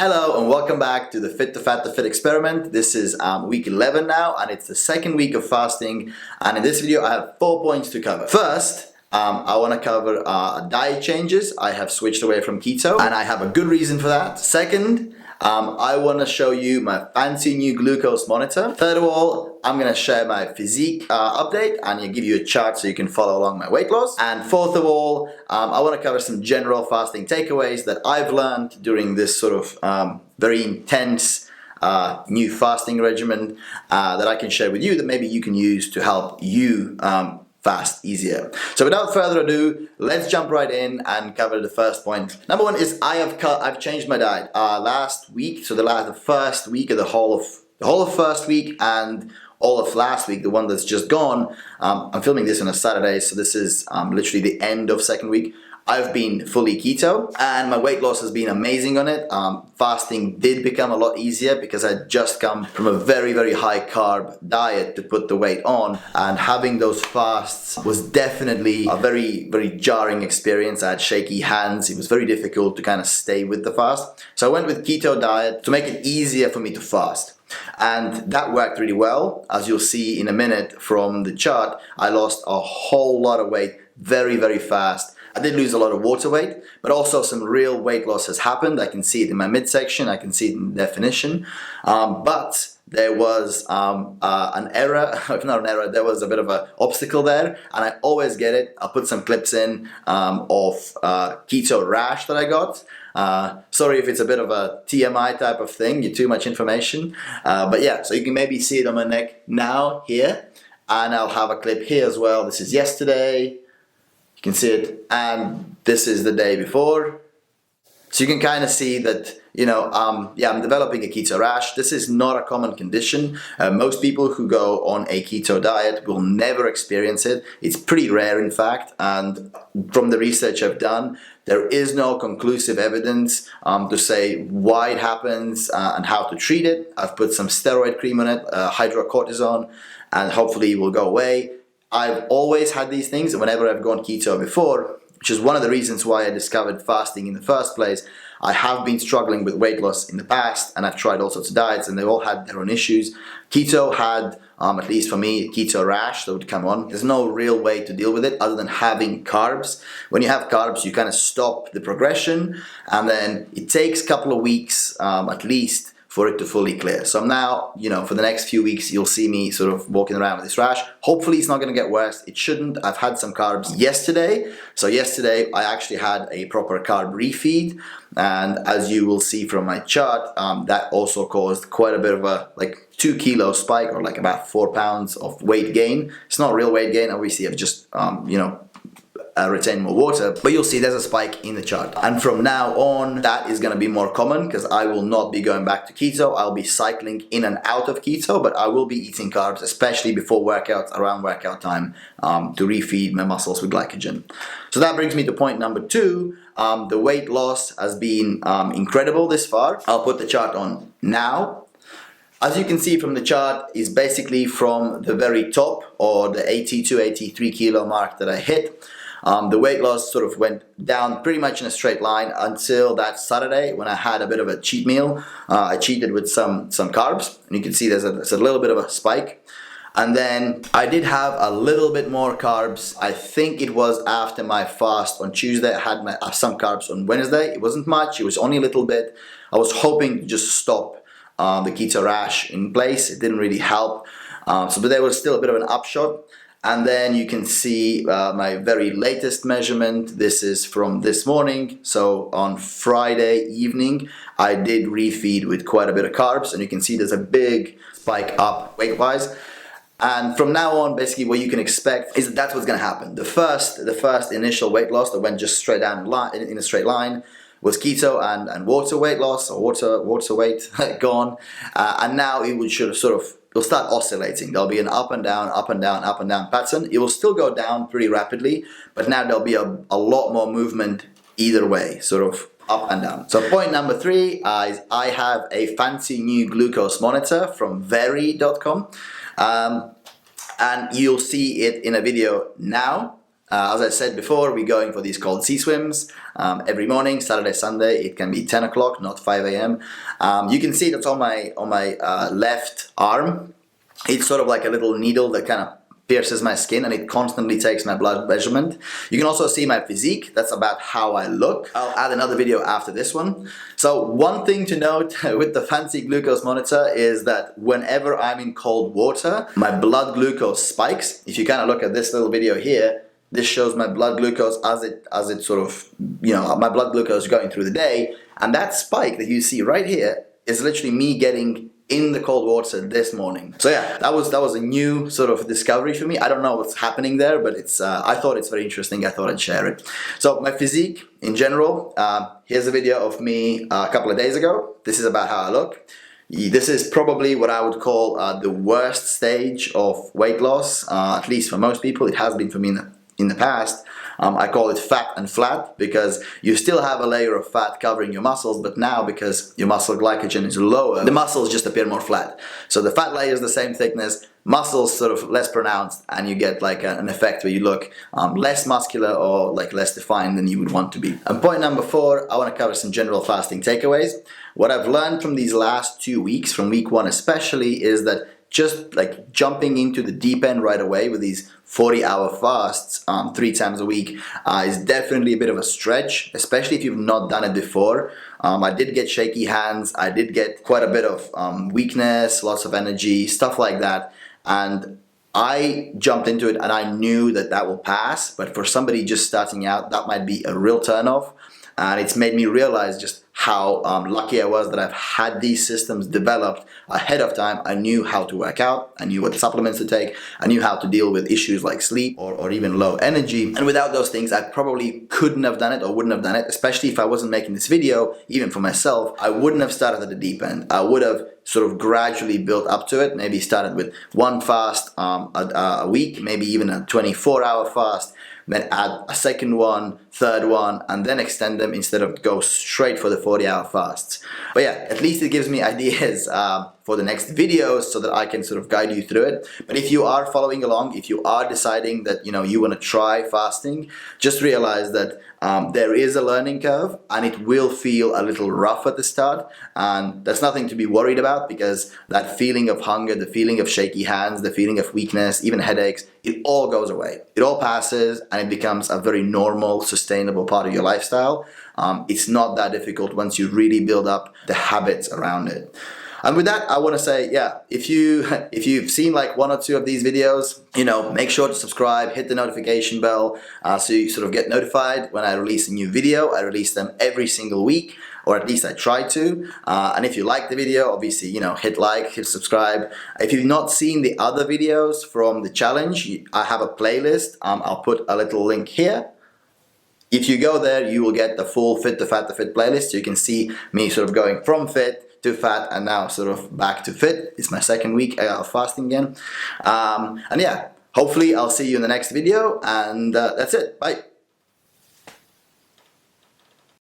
Hello and welcome back to the Fit to Fat to Fit experiment. This is week 11 now, and it's the second week of fasting. And in this video, I have 4 points to cover. First, I want to cover diet changes. I have switched away from keto, and I have a good reason for that. Second, I want to show you my fancy new glucose monitor. Third of all, I'm going to share my physique update and give you a chart so you can follow along my weight loss. And fourth of all, I want to cover some general fasting takeaways that I've learned during this sort of very intense new fasting regimen that I can share with you that maybe you can use to help you fast easier. So without further ado, let's jump right in and cover the first point. Number one is I've changed my diet last week. So the first week of the whole of first week and all of last week, the one that's just gone. I'm filming this on a Saturday, so this is literally the end of second week. I've been fully keto and my weight loss has been amazing on it. Fasting did become a lot easier because I'd just come from a very, very high carb diet to put the weight on, and having those fasts was definitely a very, very jarring experience. I had shaky hands. It was very difficult to kind of stay with the fast. So I went with keto diet to make it easier for me to fast. And that worked really well. As you'll see in a minute from the chart, I lost a whole lot of weight very, very fast. I did lose a lot of water weight, but also some real weight loss has happened. I can see it in my midsection, I can see it in the definition. But there was an error, if not an error, there was a bit of an obstacle there, and I always get it. I'll put some clips in of Keto Rash that I got. Sorry if it's a bit of a TMI type of thing, too much information. But yeah, so you can maybe see it on my neck now here, and I'll have a clip here as well. This is yesterday. You can see it, and this is the day before. So you can kind of see that, I'm developing a keto rash. This is not a common condition. Most people who go on a keto diet will never experience it. It's pretty rare, in fact, and from the research I've done, there is no conclusive evidence to say why it happens and how to treat it. I've put some steroid cream on it, hydrocortisone, and hopefully it will go away. I've always had these things whenever I've gone keto before, which is one of the reasons why I discovered fasting in the first place. I have been struggling with weight loss in the past, and I've tried all sorts of diets, and they all had their own issues. Keto had, at least for me, keto rash that would come on. There's no real way to deal with it other than having carbs. When you have carbs, you kind of stop the progression, and then it takes a couple of weeks at least for it to fully clear. So now, for the next few weeks, you'll see me sort of walking around with this rash. Hopefully it's not going to get worse. It shouldn't. I've had some carbs yesterday. So yesterday I actually had a proper carb refeed. And as you will see from my chart, that also caused quite a bit of a 2 kilo spike, or about 4 pounds of weight gain. It's not real weight gain. Obviously I've just, retain more water, but you'll see there's a spike in the chart. And from now on, that is going to be more common because I will not be going back to keto. I'll be cycling in and out of keto, but I will be eating carbs, especially before workouts, around workout time, to refeed my muscles with glycogen. So that brings me to point number 2. The weight loss has been incredible this far. I'll put the chart on now. As you can see from the chart, is basically from the very top, or the 82, 83 kilo mark that I hit. The weight loss sort of went down pretty much in a straight line until that Saturday when I had a bit of a cheat meal. I cheated with some carbs, and you can see there's a little bit of a spike. And then I did have a little bit more carbs. I think it was after my fast on Tuesday. I had some carbs on Wednesday. It wasn't much, it was only a little bit. I was hoping to just stop the keto rash in place. It didn't really help. But there was still a bit of an upshot. And then you can see my very latest measurement. This is from this morning. So on Friday evening, I did refeed with quite a bit of carbs, and you can see there's a big spike up weight-wise. And from now on, basically what you can expect is that's what's going to happen. The first initial weight loss that went just straight down in a straight line was keto and water weight loss, or water weight gone. And now it would it'll start oscillating. There'll be an up and down, up and down, up and down pattern. It will still go down pretty rapidly, but now there'll be a lot more movement either way, sort of up and down. So point number 3 is I have a fancy new glucose monitor from very.com. And you'll see it in a video now. As I said before, we're going for these cold sea swims every morning, Saturday, Sunday. It can be 10 o'clock, not 5 a.m. You can see that's on my left arm. It's sort of like a little needle that kind of pierces my skin, and it constantly takes my blood measurement. You can also see my physique. That's about how I look. I'll add another video after this one. So one thing to note with the fancy glucose monitor is that whenever I'm in cold water, my blood glucose spikes. If you kind of look at this little video here, this shows my blood glucose as it sort of, my blood glucose going through the day. And that spike that you see right here is literally me getting in the cold water this morning. So yeah, that was a new sort of discovery for me. I don't know what's happening there, but it's I thought it's very interesting. I thought I'd share it. So my physique in general, here's a video of me a couple of days ago. This is about how I look. This is probably what I would call the worst stage of weight loss, at least for most people. It has been for me in the past. I call it fat and flat because you still have a layer of fat covering your muscles, but now because your muscle glycogen is lower, the muscles just appear more flat. So the fat layer is the same thickness, muscles sort of less pronounced, and you get like an effect where you look less muscular or like less defined than you would want to be. And point number 4, I want to cover some general fasting takeaways. What I've learned from these last 2 weeks, from week 1 especially, is that just like jumping into the deep end right away with these 40-hour fasts 3 times a week is definitely a bit of a stretch, especially if you've not done it before. I did get shaky hands, I did get quite a bit of weakness, lots of energy, stuff like that, and I jumped into it and I knew that will pass, but for somebody just starting out, that might be a real turnoff. And it's made me realize just how lucky I was that I've had these systems developed ahead of time. I knew how to work out, I knew what supplements to take, I knew how to deal with issues like sleep or even low energy. And without those things, I probably couldn't have done it or wouldn't have done it, especially if I wasn't making this video, even for myself. I wouldn't have started at the deep end. I would have sort of gradually built up to it, maybe started with 1 fast a week, maybe even a 24-hour fast, then add a second one, third one, and then extend them instead of go straight for the 40-hour fasts. But yeah, at least it gives me ideas for the next videos so that I can sort of guide you through it. But if you are following along, if you are deciding that you want to try fasting, just realize that there is a learning curve and it will feel a little rough at the start, and that's nothing to be worried about because that feeling of hunger, the feeling of shaky hands, the feeling of weakness, even headaches, it all goes away. It all passes and it becomes a very normal, sustainable part of your lifestyle. It's not that difficult once you really build up the habits around it. And with that, I want to say, yeah, if you've seen like 1 or 2 of these videos, make sure to subscribe, hit the notification bell so you sort of get notified when I release a new video. I release them every single week, or at least I try to. And if you like the video, obviously, hit like, hit subscribe. If you've not seen the other videos from the challenge, I have a playlist. I'll put a little link here. If you go there, you will get the full Fit to Fat to Fit playlist. So you can see me sort of going from fit to fat and now sort of back to fit. It's my 2nd week of fasting again. And yeah, hopefully I'll see you in the next video, and that's it. Bye.